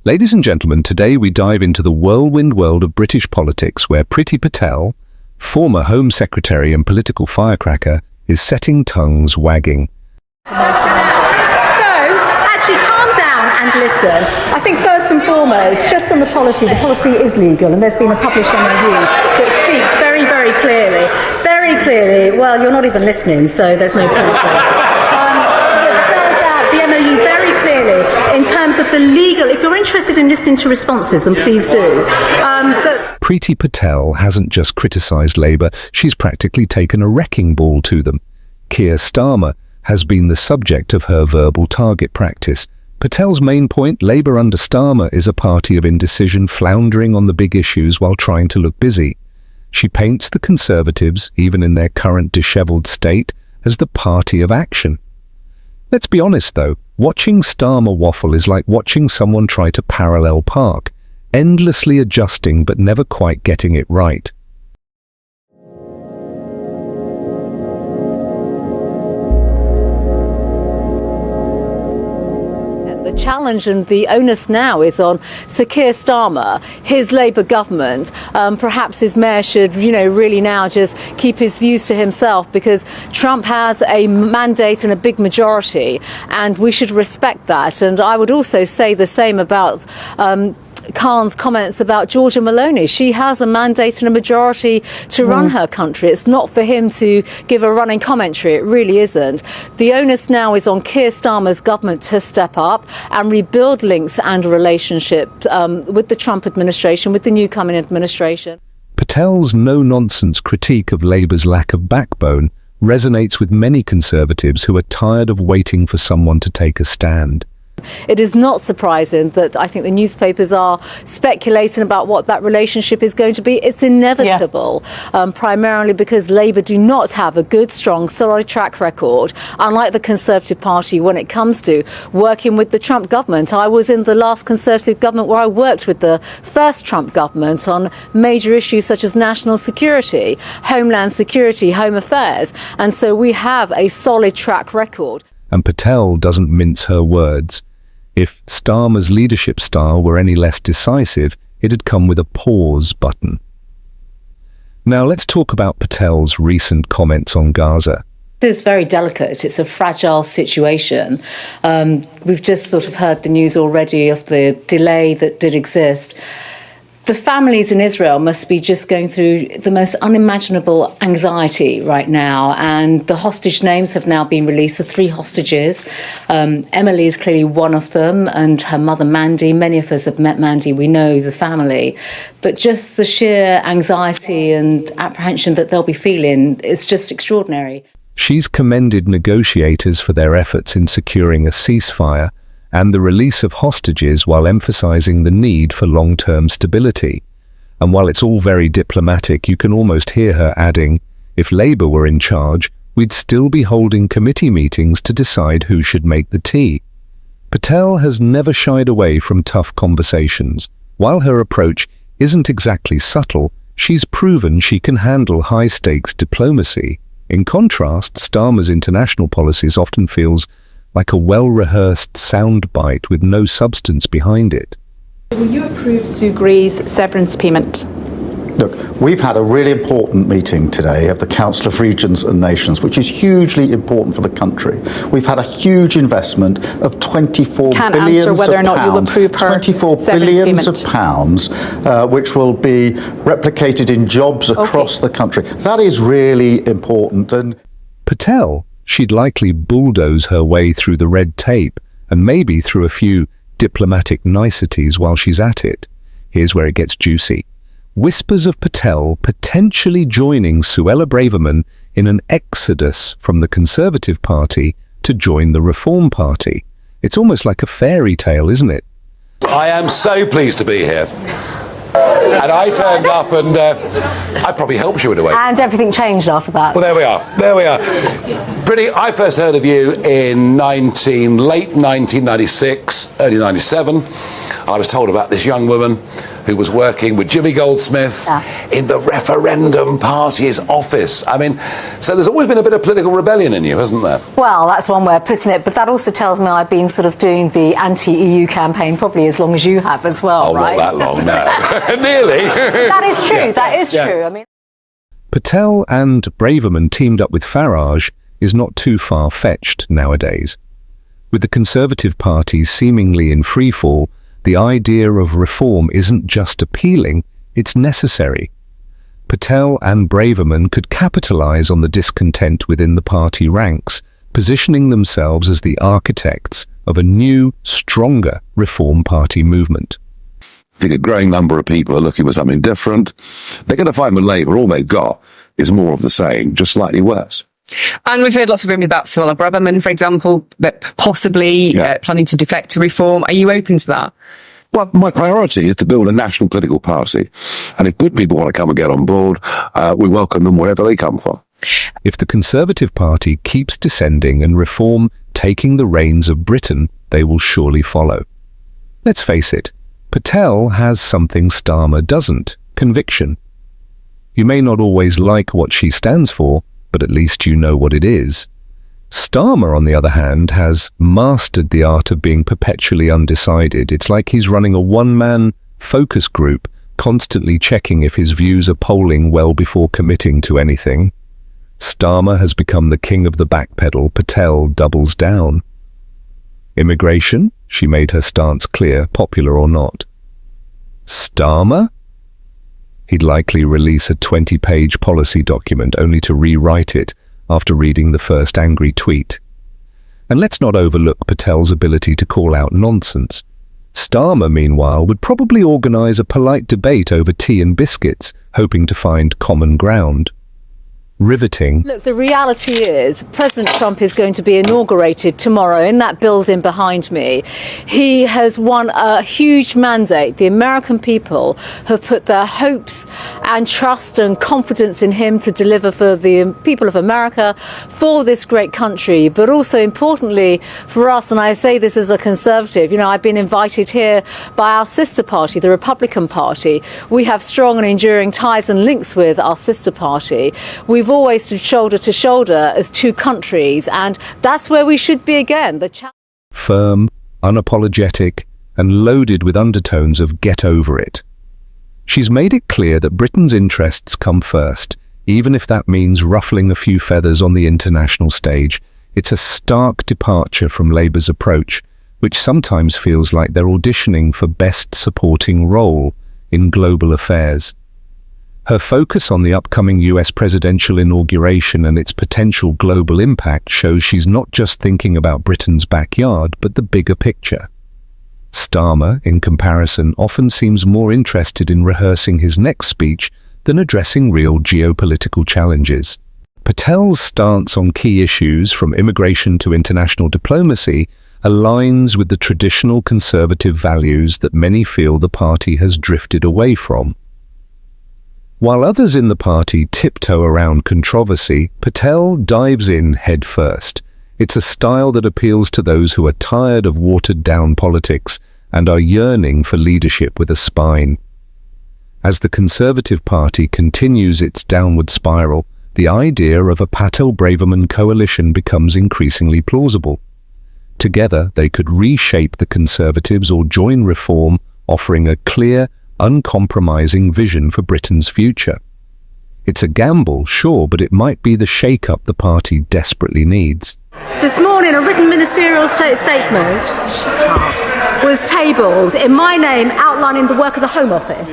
Ladies and gentlemen, today we dive into the whirlwind world of British politics where Priti Patel, former Home Secretary and political firecracker, is setting tongues wagging. Actually calm down and listen. I think first and foremost, just on the policy is legal and there's been a published MOU that speaks very, very clearly, well, you're not even listening, so there's no point there. It spells out the MOU very clearly in terms of the legal. If you're interested in listening to responses, then please do. Priti Patel hasn't just criticised Labour, she's practically taken a wrecking ball to them. Keir Starmer has been the subject of her verbal target practice. Patel's main point, Labour under Starmer is a party of indecision floundering on the big issues while trying to look busy. She paints the Conservatives, even in their current dishevelled state, as the party of action. Let's be honest though, watching Starmer waffle is like watching someone try to parallel park, endlessly adjusting but never quite getting it right. The challenge and the onus now is on Sir Keir Starmer, his Labour government. Perhaps his mayor should, really now just keep his views to himself, because Trump has a mandate and a big majority, and we should respect that. And I would also say the same about Khan's comments about Georgia Maloney. She has a mandate and a majority to run her country. It's not for him to give a running commentary. It really isn't. The onus now is on Keir Starmer's government to step up and rebuild links and relationship with the Trump administration, with the new coming administration. Patel's no-nonsense critique of Labour's lack of backbone resonates with many Conservatives who are tired of waiting for someone to take a stand. It is not surprising that I think the newspapers are speculating about what that relationship is going to be. It's inevitable, primarily because Labour do not have a good, strong, solid track record, unlike the Conservative Party when it comes to working with the Trump government. I was in the last Conservative government where I worked with the first Trump government on major issues such as national security, homeland security, home affairs, and so we have a solid track record. And Patel doesn't mince her words. If Starmer's leadership style were any less decisive, it had come with a pause button. Now let's talk about Patel's recent comments on Gaza. This is very delicate. It's a fragile situation. We've just sort of heard the news already of the delay that did exist. The families in Israel must be just going through the most unimaginable anxiety right now, and the hostage names have now been released, the 3 hostages. Emily is clearly one of them, and her mother Mandy. Many of us have met Mandy, we know the family. But just the sheer anxiety and apprehension that they'll be feeling is just extraordinary. She's commended negotiators for their efforts in securing a ceasefire and the release of hostages while emphasising the need for long-term stability. And while it's all very diplomatic, you can almost hear her adding, if Labour were in charge, we'd still be holding committee meetings to decide who should make the tea. Patel has never shied away from tough conversations. While her approach isn't exactly subtle, she's proven she can handle high-stakes diplomacy. In contrast, Starmer's international policies often feels like a well-rehearsed soundbite with no substance behind it. Will you approve Sue Gray's severance payment? Look, we've had a really important meeting today of the Council of Regions and Nations, which is hugely important for the country. We've had a huge investment of 24 Can't billions answer whether of or not pounds, you'll approve her 24 severance billions payment. of pounds, which will be replicated in jobs across the country. That is really important. And Patel, she'd likely bulldoze her way through the red tape and maybe through a few diplomatic niceties while she's at it. Here's where it gets juicy. Whispers of Patel potentially joining Suella Braverman in an exodus from the Conservative Party to join the Reform Party. It's almost like a fairy tale, isn't it? I am so pleased to be here. And I turned up and I probably helped you in a way. And everything changed after that. Well, there we are. Priti, I first heard of you in late 1996, early 97. I was told about this young woman who was working with Jimmy Goldsmith in the referendum party's office. I mean, so there's always been a bit of political rebellion in you, hasn't there? Well, that's one way of putting it, but that also tells me I've been sort of doing the anti-EU campaign probably as long as you have as well, right? Not that long, no. Nearly. That is true, that is true. I mean, Patel and Braverman teamed up with Farage is not too far-fetched nowadays. With the Conservative Party seemingly in freefall, the idea of reform isn't just appealing, it's necessary. Patel and Braverman could capitalise on the discontent within the party ranks, positioning themselves as the architects of a new, stronger Reform Party movement. I think a growing number of people are looking for something different. They're going to find with Labour all they've got is more of the same, just slightly worse. And we've heard lots of rumours about Suella Braverman, for example, that possibly planning to defect to Reform. Are you open to that? Well, my priority is to build a national political party. And if good people want to come and get on board, we welcome them wherever they come from. If the Conservative Party keeps descending and Reform taking the reins of Britain, they will surely follow. Let's face it, Patel has something Starmer doesn't: conviction. You may not always like what she stands for, but at least you know what it is. Starmer, on the other hand, has mastered the art of being perpetually undecided. It's like he's running a one-man focus group, constantly checking if his views are polling well before committing to anything. Starmer has become the king of the backpedal. Patel doubles down. Immigration? She made her stance clear, popular or not. Starmer? He'd likely release a 20-page policy document only to rewrite it after reading the first angry tweet. And let's not overlook Patel's ability to call out nonsense. Starmer, meanwhile, would probably organise a polite debate over tea and biscuits, hoping to find common ground. Riveting. look, the reality is President Trump is going to be inaugurated tomorrow in that building behind me. He has won a huge mandate. The American people have put their hopes and trust and confidence in him to deliver for the people of America, for this great country, but also importantly for us, and I say this as a Conservative, you know, I've been invited here by our sister party, the Republican Party. We have strong and enduring ties and links with our sister party. We've always stood shoulder to shoulder as two countries, and that's where we should be again. Firm, unapologetic, and loaded with undertones of get over it. She's made it clear that Britain's interests come first, even if that means ruffling a few feathers on the international stage. It's a stark departure from Labour's approach, which sometimes feels like they're auditioning for best supporting role in global affairs. Her focus on the upcoming US presidential inauguration and its potential global impact shows she's not just thinking about Britain's backyard, but the bigger picture. Starmer, in comparison, often seems more interested in rehearsing his next speech than addressing real geopolitical challenges. Patel's stance on key issues, from immigration to international diplomacy, aligns with the traditional conservative values that many feel the party has drifted away from. While others in the party tiptoe around controversy, Patel dives in head first. It's a style that appeals to those who are tired of watered-down politics and are yearning for leadership with a spine. As the Conservative Party continues its downward spiral, the idea of a Patel-Braverman coalition becomes increasingly plausible. Together, they could reshape the Conservatives or join Reform, offering a clear, uncompromising vision for Britain's future. It's a gamble, sure, but it might be the shake-up the party desperately needs. This morning, a written ministerial statement was tabled in my name outlining the work of the Home Office.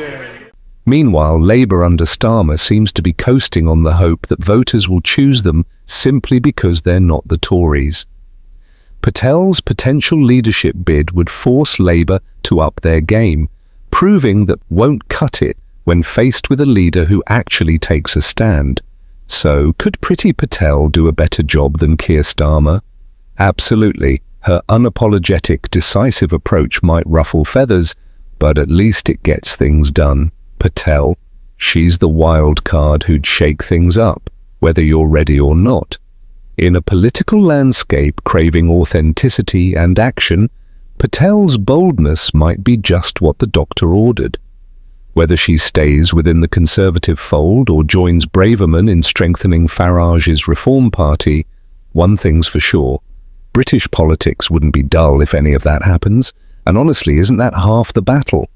Meanwhile, Labour under Starmer seems to be coasting on the hope that voters will choose them simply because they're not the Tories. Patel's potential leadership bid would force Labour to up their game, proving that won't cut it when faced with a leader who actually takes a stand. So, could Priti Patel do a better job than Keir Starmer? Absolutely. Her unapologetic, decisive approach might ruffle feathers, but at least it gets things done. Patel, she's the wild card who'd shake things up, whether you're ready or not. In a political landscape craving authenticity and action, Patel's boldness might be just what the doctor ordered. Whether she stays within the Conservative fold or joins Braverman in strengthening Farage's Reform Party, one thing's for sure. British politics wouldn't be dull if any of that happens, and honestly, isn't that half the battle?